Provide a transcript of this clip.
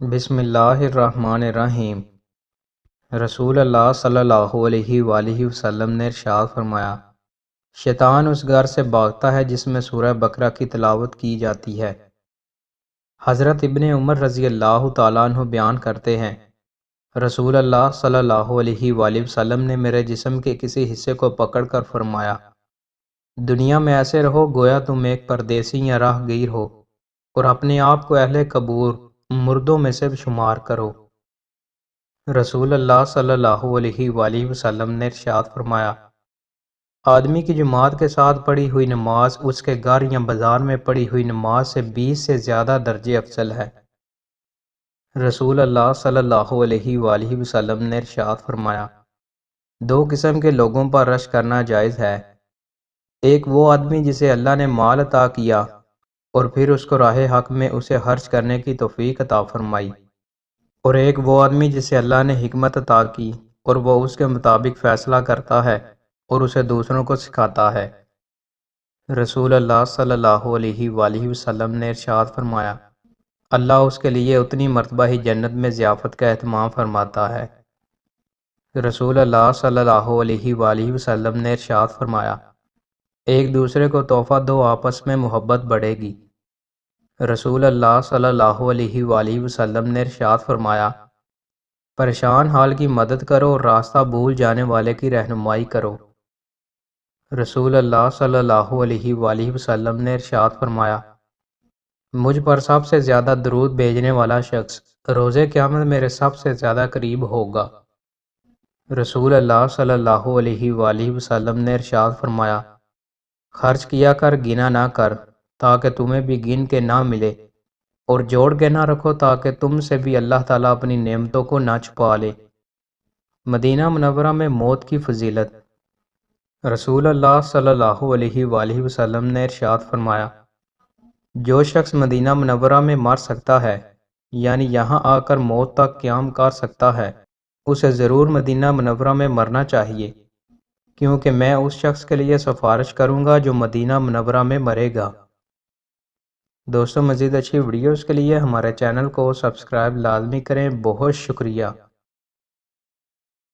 بسم اللہ الرحمن الرحیم۔ رسول اللہ صلی اللہ علیہ وآلہ وسلم نے ارشاد فرمایا، شیطان اس گھر سے بھاگتا ہے جس میں سورہ بقرہ کی تلاوت کی جاتی ہے۔ حضرت ابن عمر رضی اللہ تعالیٰ عنہ بیان کرتے ہیں، رسول اللہ صلی اللہ علیہ وآلہ وسلم نے میرے جسم کے کسی حصے کو پکڑ کر فرمایا، دنیا میں ایسے رہو گویا تم ایک پردیسی یا راہ گیر ہو، اور اپنے آپ کو اہل قبور مردوں میں سے شمار کرو۔ رسول اللہ صلی اللہ علیہ وآلہ وسلم نے ارشاد فرمایا، آدمی کی جماعت کے ساتھ پڑھی ہوئی نماز اس کے گھر یا بازار میں پڑھی ہوئی نماز سے 20 سے زیادہ درجے افضل ہے۔ رسول اللہ صلی اللہ علیہ وآلہ وسلم نے ارشاد فرمایا، دو قسم کے لوگوں پر رشک کرنا جائز ہے، ایک وہ آدمی جسے اللہ نے مال عطا کیا اور پھر اس کو راہ حق میں اسے خرچ کرنے کی توفیق عطا فرمائی، اور ایک وہ آدمی جسے اللہ نے حکمت عطا کی اور وہ اس کے مطابق فیصلہ کرتا ہے اور اسے دوسروں کو سکھاتا ہے۔ رسول اللہ صلی اللہ علیہ وآلہ وسلم نے ارشاد فرمایا، اللہ اس کے لیے اتنی مرتبہ ہی جنت میں ضیافت کا اہتمام فرماتا ہے۔ رسول اللہ صلی اللہ علیہ وآلہ وسلم نے ارشاد فرمایا، ایک دوسرے کو تحفہ دو آپس میں محبت بڑھے گی۔ رسول اللہ صلی اللہ علیہ وآلہ وسلم نے ارشاد فرمایا، پریشان حال کی مدد کرو اور راستہ بھول جانے والے کی رہنمائی کرو۔ رسول اللہ صلی اللہ علیہ وآلہ وسلم نے ارشاد فرمایا، مجھ پر سب سے زیادہ درود بھیجنے والا شخص روز قیامت میرے سب سے زیادہ قریب ہوگا۔ رسول اللہ صلی اللہ علیہ وآلہ وسلم نے ارشاد فرمایا، خرچ کیا کر گنا نہ کر تاکہ تمہیں بھی گن کے نہ ملے، اور جوڑ کے نہ رکھو تاکہ تم سے بھی اللہ تعالیٰ اپنی نعمتوں کو نہ چھپا لے۔ مدینہ منورہ میں موت کی فضیلت۔ رسول اللہ صلی اللہ علیہ وآلہ وسلم نے ارشاد فرمایا، جو شخص مدینہ منورہ میں مر سکتا ہے، یعنی یہاں آ کر موت تک قیام کر سکتا ہے، اسے ضرور مدینہ منورہ میں مرنا چاہیے، کیونکہ میں اس شخص کے لیے سفارش کروں گا جو مدینہ منورہ میں مرے گا۔ دوستو، مزید اچھی ویڈیوز کے لیے ہمارے چینل کو سبسکرائب لازمی کریں۔ بہت شکریہ۔